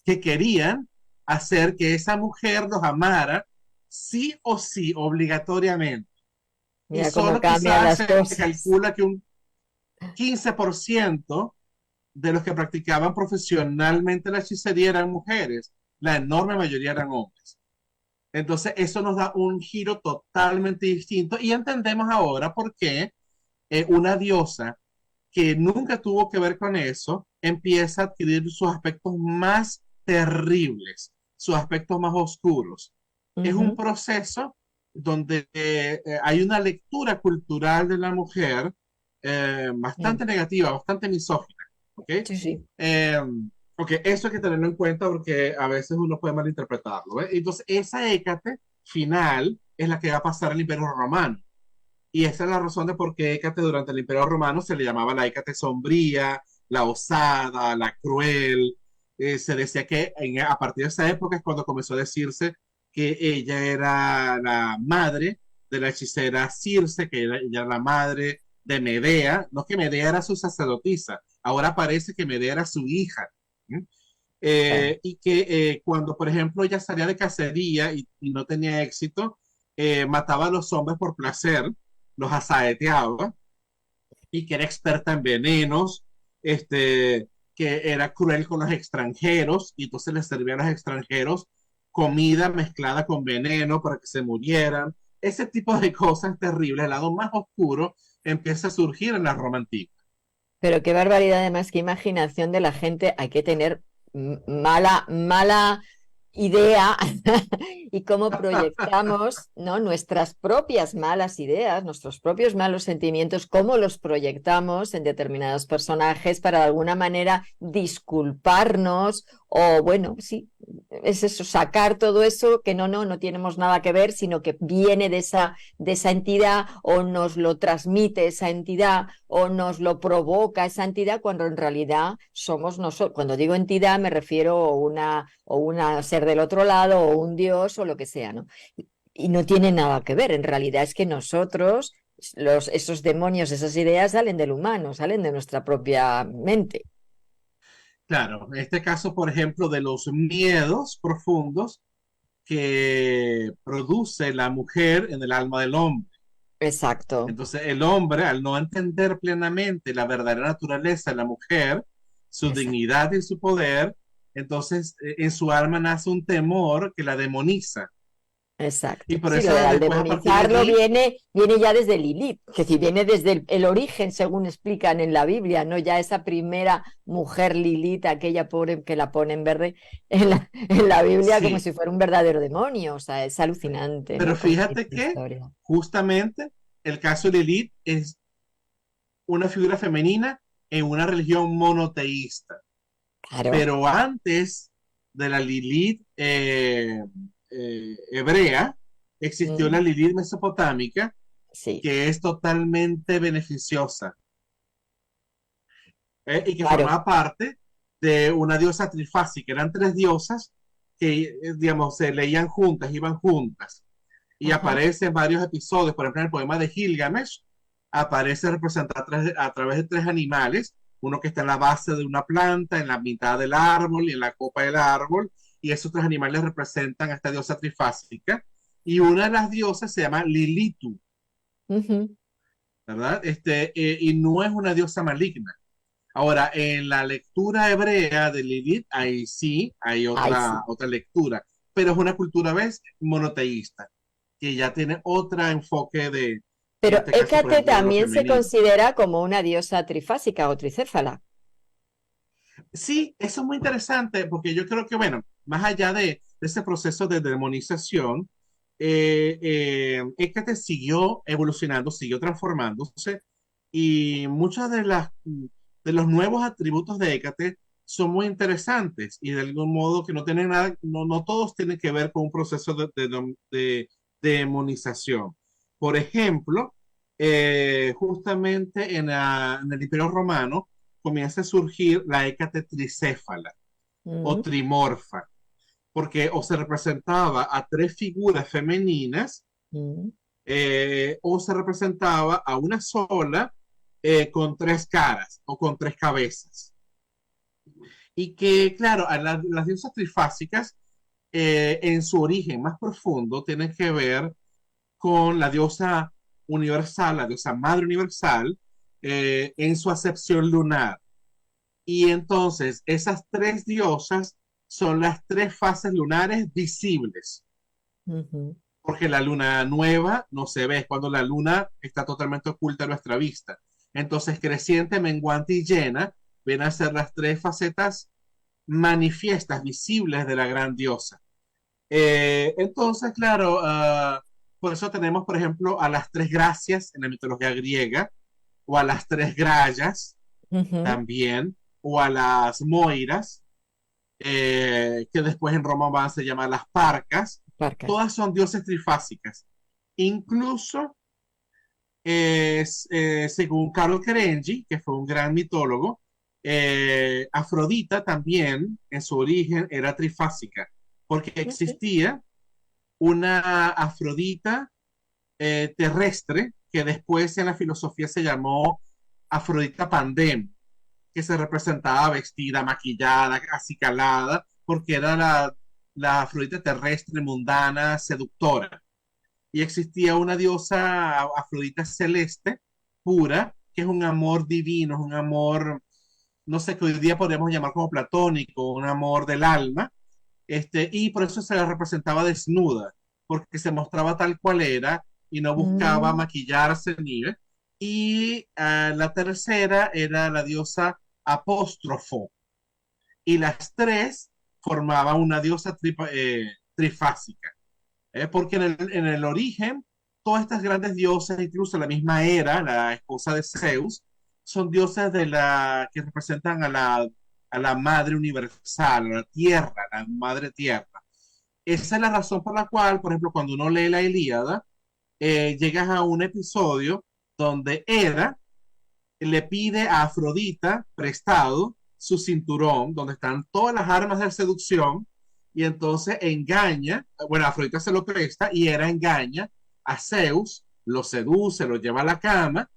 S2: que querían hacer que esa mujer los amara sí o sí, obligatoriamente. Y
S1: Mira cómo
S2: solo
S1: cambian
S2: quizás
S1: las
S2: se
S1: cosas.
S2: calcula que un 15% de los que practicaban profesionalmente la hechicería eran mujeres, la enorme mayoría eran hombres. Entonces, eso nos da un giro totalmente distinto y entendemos ahora por qué una diosa que nunca tuvo que ver con eso empieza a adquirir sus aspectos más terribles, sus aspectos más oscuros. Es un
S1: Ujú.
S2: proceso donde hay una lectura cultural de la mujer
S1: Sí.
S2: bastante negativa, bastante misógina. ¿ok?
S1: Sí, sí.
S2: Eh, ok, eso hay que tenerlo en cuenta porque a veces uno puede malinterpretarlo, ¿ves? Entonces, esa Hécate final es la que va a pasar al Imperio Romano. Y esa es la razón de por qué Hécate durante el Imperio Romano se le llamaba la Hécate sombría, la osada, la cruel. Se decía que a partir de esa época es cuando comenzó a decirse que ella era la madre de la hechicera Circe, que ella era la madre de Medea. No que Medea era su sacerdotisa, ahora parece que Medea era su hija. ¿Mm?
S1: Ah.
S2: Y que cuando, por ejemplo, ella salía de cacería y no tenía éxito, mataba a los hombres por placer, los asaeteaba, y que era experta en venenos, que era cruel con los extranjeros, y entonces les servía a los extranjeros comida mezclada con veneno para que se murieran. Ese tipo de cosas terribles, el lado más oscuro, empieza a surgir en la Roma antigua.
S1: Pero qué barbaridad, además, qué imaginación de la gente. Hay que tener mala idea y cómo proyectamos, ¿no? Nuestras propias malas ideas, nuestros propios malos sentimientos, cómo los proyectamos en determinados personajes para de alguna manera disculparnos o, bueno, sí, es eso, sacar todo eso que no tenemos nada que ver, sino que viene de esa entidad o nos lo transmite esa entidad o nos lo provoca esa entidad cuando en realidad somos nosotros. Cuando digo entidad me refiero a una ser del otro lado o un dios o lo que sea, ¿no? Y no tiene nada que ver, en realidad es que nosotros, esos demonios, esas ideas salen del humano, salen de nuestra propia mente.
S2: Claro, en este caso, por ejemplo, de los miedos profundos que produce la mujer en el alma del hombre.
S1: Exacto.
S2: Entonces, el hombre, al no entender plenamente la verdadera naturaleza de la mujer, su
S1: Exacto.
S2: dignidad y su poder, entonces en su alma nace un temor que la demoniza. Y
S1: Exacto.
S2: por
S1: Sí, lo
S2: eso
S1: de al
S2: después, a partir de
S1: demonizarlo
S2: allí,
S1: viene ya desde Lilith, que si viene desde el origen, según explican en la Biblia, ¿no? Ya esa primera mujer Lilith, aquella pobre que la pone en verde en la Biblia como
S2: sí.
S1: si fuera un verdadero demonio. O sea, es alucinante,
S2: Pero
S1: ¿no? Como tiene
S2: fíjate
S1: la
S2: que
S1: historia.
S2: justamente el caso de Lilith es una figura femenina en una religión monoteísta.
S1: Claro.
S2: Pero antes de la Lilith hebrea, existió la
S1: Mm,
S2: Lilith mesopotámica,
S1: sí,
S2: que es totalmente beneficiosa, y que
S1: claro.
S2: formaba parte de una diosa trifásica. Eran tres diosas que, digamos, se leían juntas, iban juntas. Y
S1: Ajá.
S2: aparece en varios episodios, por ejemplo, en el poema de Gilgamesh, aparece representada a través de tres animales, uno que está en la base de una planta, en la mitad del árbol y en la copa del árbol, y esos tres animales representan a esta diosa trifásica, y una de las diosas se llama Lilitu,
S1: Ujú.
S2: ¿verdad? Y no es una diosa maligna. Ahora, en la lectura hebrea de Lilith, ahí sí hay
S1: Ay, sí.
S2: otra lectura, pero es una cultura, ¿ves? Monoteísta, que ya tiene otro enfoque de, en
S1: Pero
S2: este caso, por
S1: Hécate
S2: ejemplo, de lo
S1: también se
S2: femenino.
S1: considera como una diosa trifásica o tricéfala.
S2: Sí, eso es muy interesante porque yo creo que, bueno, más allá de ese proceso de demonización, Hécate siguió evolucionando, siguió transformándose y muchas de los nuevos atributos de Hécate son muy interesantes y de algún modo que no tienen nada, no todos tienen que ver con un proceso de demonización. Por ejemplo, justamente en el Imperio Romano, comienza a surgir la Hécate tricéfala o
S1: Mm,
S2: trimorfa, porque o se representaba a tres figuras femeninas,
S1: mm.
S2: o se representaba a una sola, con tres caras o con tres cabezas. Y que, claro, las diosas trifásicas, en su origen más profundo, tienen que ver con la diosa universal, la diosa madre universal, en su acepción lunar. Y entonces esas tres diosas son las tres fases lunares visibles,
S1: Ujú.
S2: porque la luna nueva no se ve, es cuando la luna está totalmente oculta a nuestra vista. Entonces, creciente, menguante y llena ven a ser las tres facetas manifiestas, visibles de la gran diosa. Entonces, claro, por eso tenemos, por ejemplo, a las tres gracias en la mitología griega, o a las tres grayas
S1: Ujú.
S2: también, o a las moiras, que después en Roma van a se llamar las parcas.
S1: Barcas.
S2: Todas son dioses trifásicas. Incluso, según Carlo Kerengi, que fue un gran mitólogo, Afrodita también en su origen era trifásica, porque
S1: Ujú.
S2: existía una Afrodita terrestre que después en la filosofía se llamó Afrodita Pandem, que se representaba vestida, maquillada, acicalada, porque era la Afrodita terrestre, mundana, seductora. Y existía una diosa Afrodita celeste, pura, que es un amor divino, es un amor, no sé, que hoy día podríamos llamar como platónico, un amor del alma, y por eso se la representaba desnuda, porque se mostraba tal cual era y no buscaba
S1: Mm,
S2: maquillarse ni. Y la tercera era la diosa Apóstrofo, y las tres formaban una diosa trifásica, porque en el origen, todas estas grandes diosas, incluso la misma Hera, la esposa de Zeus, son diosas que representan a la madre universal, a la tierra, la madre tierra. Esa es la razón por la cual, por ejemplo, cuando uno lee la Ilíada, llegas a un episodio donde Hera le pide a Afrodita prestado su cinturón, donde están todas las armas de seducción, y entonces engaña, bueno, Afrodita se lo presta y Hera engaña a Zeus, lo seduce, lo lleva a la cama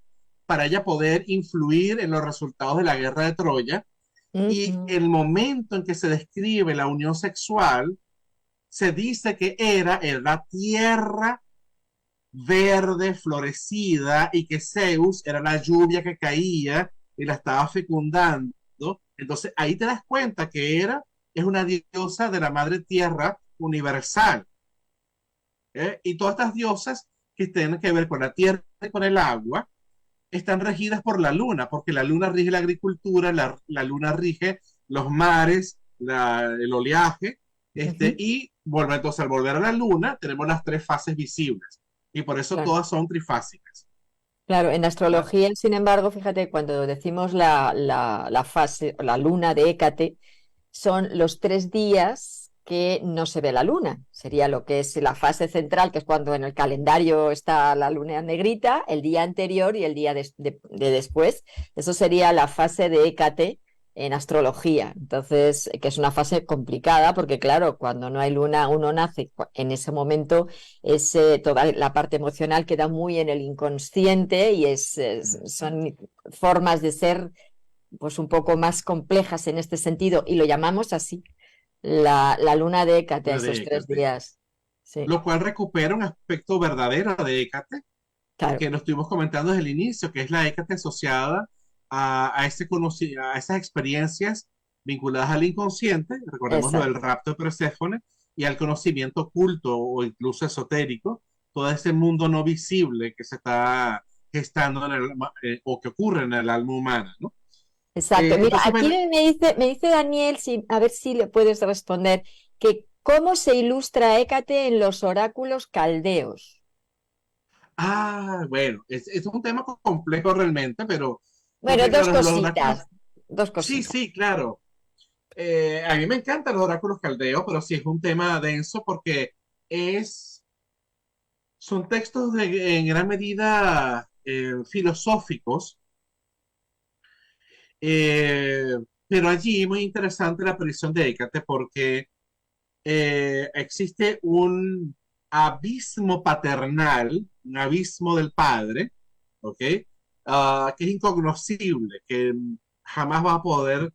S2: para ella poder influir en los resultados de la guerra de Troya. Y
S1: ujú.
S2: el momento en que se describe la unión sexual, se dice que era la tierra verde, florecida, y que Zeus era la lluvia que caía y la estaba fecundando. Entonces ahí te das cuenta que es una diosa de la madre tierra universal. Y todas estas diosas que tienen que ver con la tierra y con el agua están regidas por la luna, porque la luna rige la agricultura, la luna rige los mares, el oleaje,
S1: Ujú.
S2: y entonces al volver a la luna tenemos las tres fases visibles, y por eso
S1: Claro.
S2: todas son trifásicas.
S1: Claro, en
S2: ¿Ya?
S1: astrología, sin embargo, fíjate, cuando decimos la fase, la luna de Hécate, son los 3 días que no se ve la luna. Sería lo que es la fase central, que es cuando en el calendario está la luna negrita, el día anterior y el día de después. Eso sería la fase de Hécate en astrología. Entonces, que es una fase complicada porque, claro, cuando no hay luna, uno nace en ese momento, toda la parte emocional queda muy en el inconsciente y son formas de ser pues un poco más complejas en este sentido, y lo llamamos así, la luna de Hécate, a
S2: La
S1: esos
S2: de
S1: tres
S2: Hécate.
S1: días. Sí,
S2: Lo cual recupera un aspecto verdadero de Hécate,
S1: claro,
S2: que lo estuvimos comentando desde el inicio, que es la Hécate asociada a esas experiencias vinculadas al inconsciente, recordemos lo del
S1: exacto.
S2: rapto de Perséfone, y al conocimiento oculto o incluso esotérico, todo ese mundo no visible que se está gestando o que ocurre en el alma humana, ¿no?
S1: Exacto. Mira,
S2: Entonces,
S1: aquí
S2: bueno,
S1: me dice Daniel, a ver si le puedes responder, que cómo se ilustra Hécate en los oráculos caldeos.
S2: bueno, es un tema complejo realmente, pero
S1: Bueno,
S2: porque
S1: dos
S2: claro, los oráculos,
S1: cositas, dos
S2: sí,
S1: cositas.
S2: sí, claro. A mí me encantan los oráculos caldeos, pero sí es un tema denso porque es, son textos en gran medida filosóficos, eh, pero allí muy interesante la aparición de Hécate porque existe un abismo paternal, un abismo del padre, ¿ok? Que es incognoscible, que jamás va a poder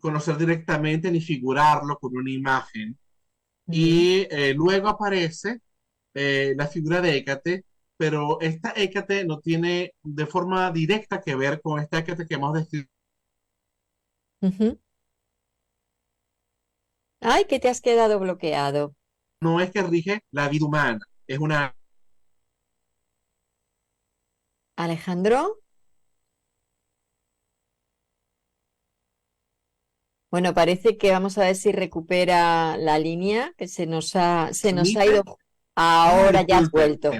S2: conocer directamente ni figurarlo con una imagen.
S1: Mm,
S2: Y luego aparece la figura de Hécate, pero esta Hécate no tiene de forma directa que ver con esta Hécate que hemos descrito.
S1: ujú. Ay, que te has quedado bloqueado.
S2: No es que rige la vida humana, es una.
S1: Alejandro. Bueno, parece que vamos a ver si recupera la línea, que se nos ha
S2: Transmite.
S1: ido. Ahora ya has
S2: Disculpen.
S1: vuelto.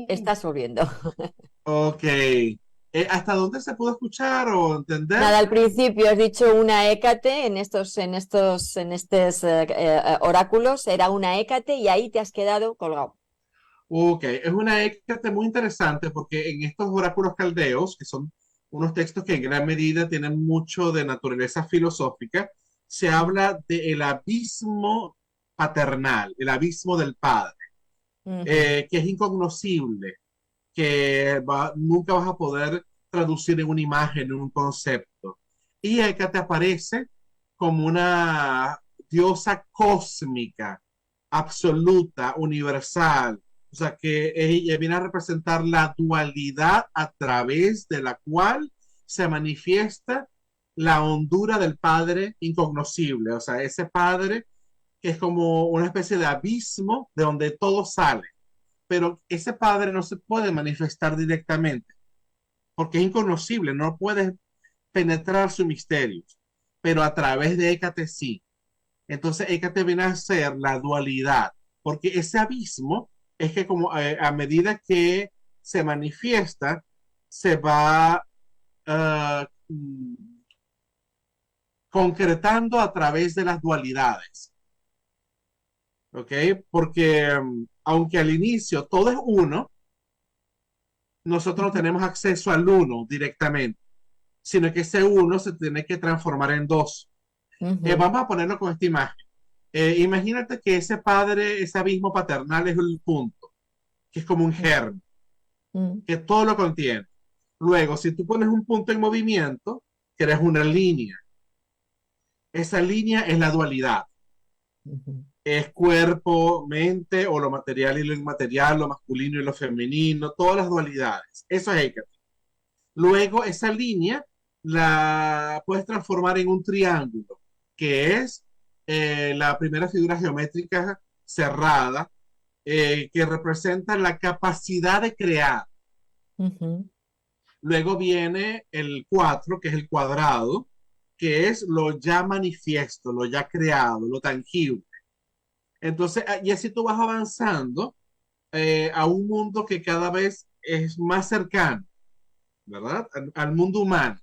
S1: Estás volviendo.
S2: Ok. ¿Hasta dónde se pudo escuchar o entender?
S1: Nada, al principio has dicho una hécate en estos oráculos, era una hécate y ahí te has quedado colgado.
S2: Ok, es una écate muy interesante porque en estos oráculos caldeos, que son unos textos que en gran medida tienen mucho de naturaleza filosófica, se habla del abismo paternal, el abismo del padre,
S1: Ujú,
S2: que es incognoscible, que nunca vas a poder traducir en una imagen, en un concepto. Y Hécate aparece como una diosa cósmica, absoluta, universal. O sea, que ella viene a representar la dualidad a través de la cual se manifiesta la hondura del Padre incognoscible. O sea, ese Padre que es como una especie de abismo de donde todo sale, pero ese Padre no se puede manifestar directamente porque es inconocible, no puedes penetrar su misterio, pero a través de Hécate sí. Entonces Hécate viene a ser la dualidad, porque ese abismo es que como a medida que se manifiesta, se va concretando a través de las dualidades, ¿ok? Porque aunque al inicio todo es uno, nosotros no
S1: ujú,
S2: tenemos acceso al uno directamente, sino que ese uno se tiene que transformar en dos.
S1: ujú,
S2: Vamos a ponerlo con esta imagen. Imagínate que ese padre, ese abismo paternal es el punto, que es como un
S1: ujú,
S2: germen, que todo lo contiene. Luego, si tú pones un punto en movimiento, creas una línea. Esa línea es la dualidad.
S1: ujú,
S2: Es cuerpo, mente, o lo material y lo inmaterial, lo masculino y lo femenino, todas las dualidades. Eso es Hecate. Luego, esa línea la puedes transformar en un triángulo, que es la primera figura geométrica cerrada, que representa la capacidad de crear.
S1: ujú,
S2: Luego viene el 4 que es el cuadrado, que es lo ya manifiesto, lo ya creado, lo tangible. Entonces, y así tú vas avanzando a un mundo que cada vez es más cercano, ¿verdad? Al mundo humano.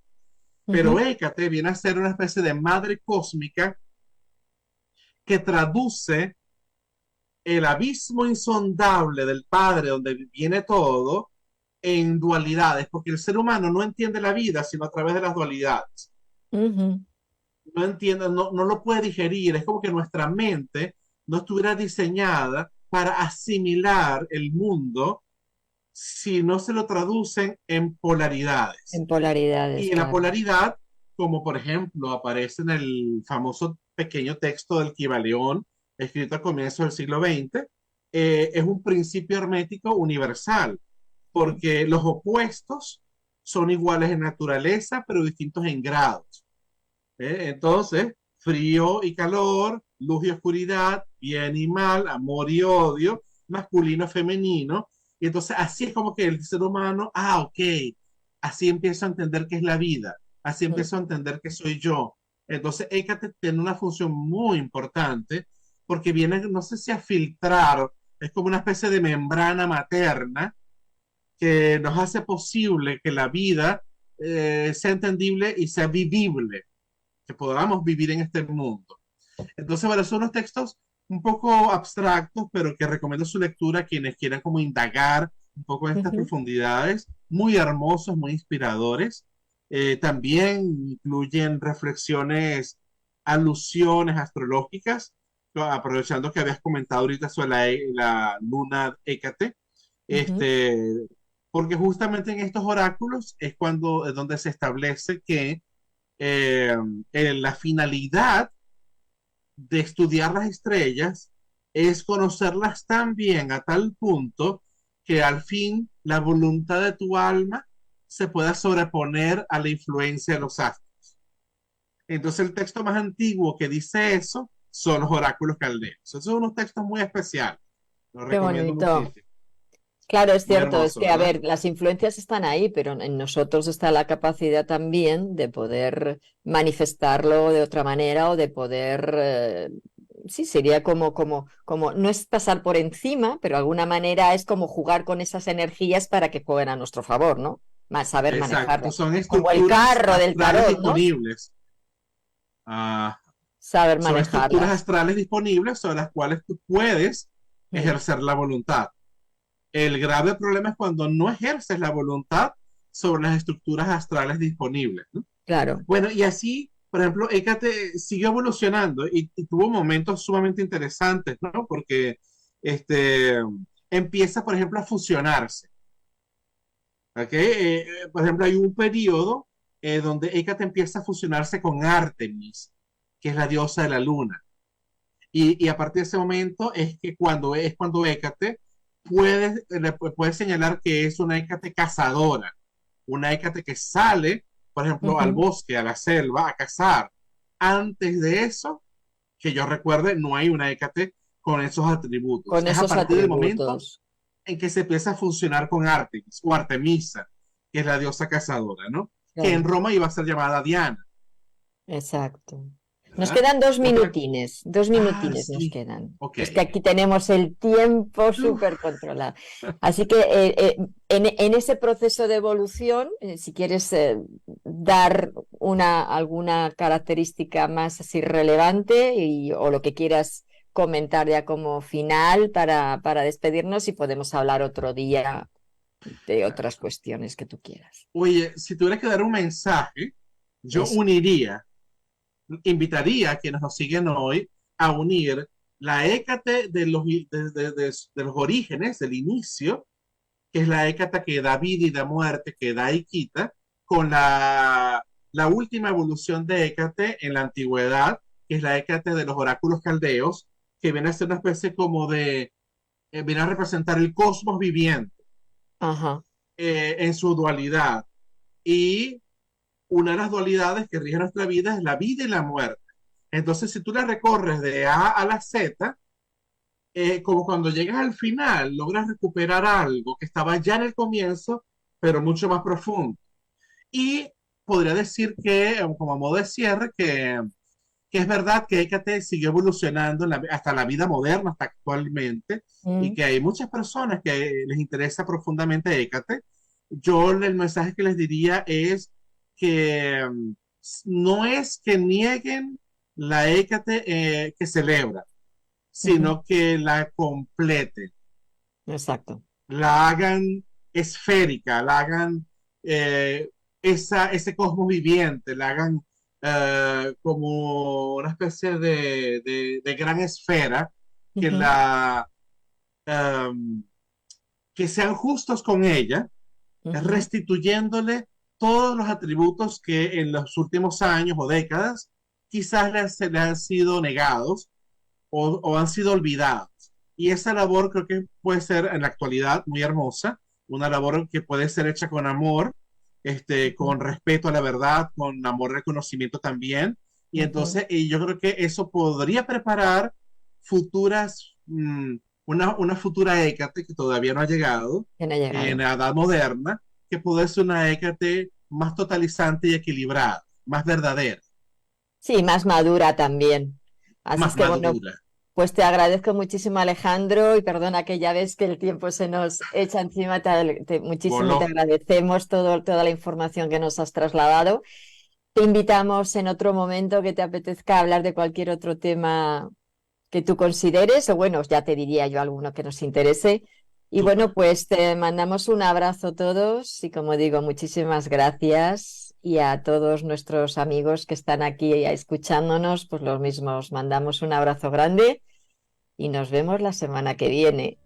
S2: Pero
S1: ujú,
S2: Hécate viene a ser una especie de madre cósmica que traduce el abismo insondable del Padre, donde viene todo, en dualidades, porque el ser humano no entiende la vida sino a través de las dualidades.
S1: ujú.
S2: No entiende, no lo puede digerir. Es como que nuestra mente no estuviera diseñada para asimilar el mundo si no se lo traducen en polaridades.
S1: En polaridades,
S2: Y la
S1: claro.
S2: polaridad, como por ejemplo aparece en el famoso pequeño texto del Kybalión, escrito a comienzos del siglo XX, es un principio hermético universal, porque los opuestos son iguales en naturaleza, pero distintos en grados. Entonces, frío y calor, luz y oscuridad, bien y mal, amor y odio, masculino, femenino. Y entonces así es como que el ser humano, ok, así empiezo a entender qué es la vida, así
S1: Mm,
S2: empiezo a entender qué soy yo. Entonces, Hécate tiene una función muy importante porque viene, no sé si a filtrar, es como una especie de membrana materna que nos hace posible que la vida sea entendible y sea vivible, que podamos vivir en este mundo. Entonces, bueno, son unos textos un poco abstractos, pero que recomiendo su lectura a quienes quieran como indagar un poco en estas
S1: ujú,
S2: profundidades, muy hermosos, muy inspiradores. También incluyen reflexiones, alusiones astrológicas, aprovechando que habías comentado ahorita sobre la luna Hécate,
S1: ujú,
S2: este, porque justamente en estos oráculos es cuando es donde se establece que eh, la finalidad de estudiar las estrellas es conocerlas tan bien a tal punto que al fin la voluntad de tu alma se pueda sobreponer a la influencia de los astros. Entonces el texto más antiguo que dice eso son los oráculos caldeos. Esos son unos textos muy especiales. Los
S1: qué
S2: recomiendo
S1: bonito.
S2: muchísimo.
S1: Claro, es
S2: Muy
S1: cierto, es
S2: hermoso,
S1: que, a
S2: ¿verdad?
S1: ver, las influencias están ahí, pero en nosotros está la capacidad también de poder manifestarlo de otra manera o de poder, sí, sería como, no es pasar por encima, pero de alguna manera es como jugar con esas energías para que jueguen a nuestro favor, ¿no? más saber
S2: Exacto,
S1: manejarlo.
S2: son
S1: Como el
S2: estructuras
S1: carro del
S2: astrales
S1: tarot, ¿no?
S2: disponibles. Ah,
S1: Saber
S2: son estructuras
S1: manejarlas.
S2: astrales disponibles sobre las cuales tú puedes
S1: Mm,
S2: ejercer la voluntad. El grave problema es cuando no ejerces la voluntad sobre las estructuras astrales disponibles, ¿no?
S1: claro.
S2: Bueno, y así, por ejemplo, Hécate siguió evolucionando y tuvo momentos sumamente interesantes, ¿no? Porque este, empieza, por ejemplo, a fusionarse. ¿Ok? Por ejemplo, hay un periodo donde Hécate empieza a fusionarse con Artemis, que es la diosa de la luna. Y a partir de ese momento es cuando Hécate puede señalar que es una Hécate cazadora, una Hécate que sale, por ejemplo, al
S1: Ujú.
S2: bosque, a la selva, a cazar. Antes de eso, que yo recuerde, no hay una Hécate con esos atributos.
S1: Con
S2: Es a
S1: esos
S2: partir del momento
S1: atributos.
S2: en que se empieza a funcionar con Artemis o Artemisa, que es la diosa cazadora, ¿no? Que en
S1: Claro.
S2: Roma iba a ser llamada Diana,
S1: Exacto. Nos
S2: ¿verdad?
S1: quedan
S2: Otra,
S1: dos minutines nos
S2: sí,
S1: quedan.
S2: ok.
S1: Es que aquí tenemos el tiempo súper
S2: Uf,
S1: controlado. Así que en ese proceso de evolución, si quieres dar alguna característica más así relevante o lo que quieras comentar ya como final para despedirnos y podemos hablar otro día de otras cuestiones que tú quieras.
S2: oye, si tuviera que dar un mensaje, yo
S1: Eso.
S2: invitaría a quienes nos siguen hoy a unir la Hécate de los orígenes, del inicio, que es la Hécata que da vida y da muerte, que da y quita, con la última evolución de Hécate en la antigüedad, que es la Hécate de los oráculos caldeos, que viene a ser una especie como viene a representar el cosmos viviente
S1: Ajá.
S2: en su dualidad. Y una de las dualidades que rige nuestra vida es la vida y la muerte. Entonces, si tú la recorres de A a la Z, como cuando llegas al final, logras recuperar algo que estaba ya en el comienzo, pero mucho más profundo. Y podría decir que, como a modo de cierre, que es verdad que Hécate siguió evolucionando hasta la vida moderna, hasta actualmente, y
S1: Mm,
S2: que hay muchas personas que les interesa profundamente Hécate. Yo el mensaje que les diría es que no es que nieguen la Hécate que celebra,
S1: ujú.
S2: sino que la completen,
S1: Exacto.
S2: la hagan esférica, la hagan eh, ese cosmos viviente, la hagan como una especie de gran esfera que
S1: Ujú,
S2: um, que sean justos con ella,
S1: ujú.
S2: restituyéndole todos los atributos que en los últimos años o décadas quizás se le han sido negados o han sido olvidados. Y esa labor creo que puede ser en la actualidad muy hermosa, una labor que puede ser hecha con amor,
S1: Ujú,
S2: con respeto a la verdad, con amor al conocimiento también. Y
S1: ujú.
S2: entonces yo creo que eso podría preparar futuras, una futura Hécate que todavía no ha llegado
S1: ¿Quién ha
S2: en
S1: llegado?
S2: la edad moderna, que puede ser una Hécate más totalizante y equilibrada, más verdadera,
S1: Sí, más madura también. Así es
S2: más
S1: que bueno,
S2: madura.
S1: pues te agradezco muchísimo, Alejandro, y perdona que ya ves que el tiempo se nos echa encima. Muchísimo te
S2: Voló.
S1: agradecemos toda la información que nos has trasladado. Te invitamos en otro momento que te apetezca hablar de cualquier otro tema que tú consideres, o bueno, ya te diría yo alguno que nos interese. Y bueno,
S2: Súper.
S1: pues te mandamos un abrazo a todos y como digo, muchísimas gracias. Y a todos nuestros amigos que están aquí escuchándonos, pues los mismos, mandamos un abrazo grande y nos vemos la semana que viene.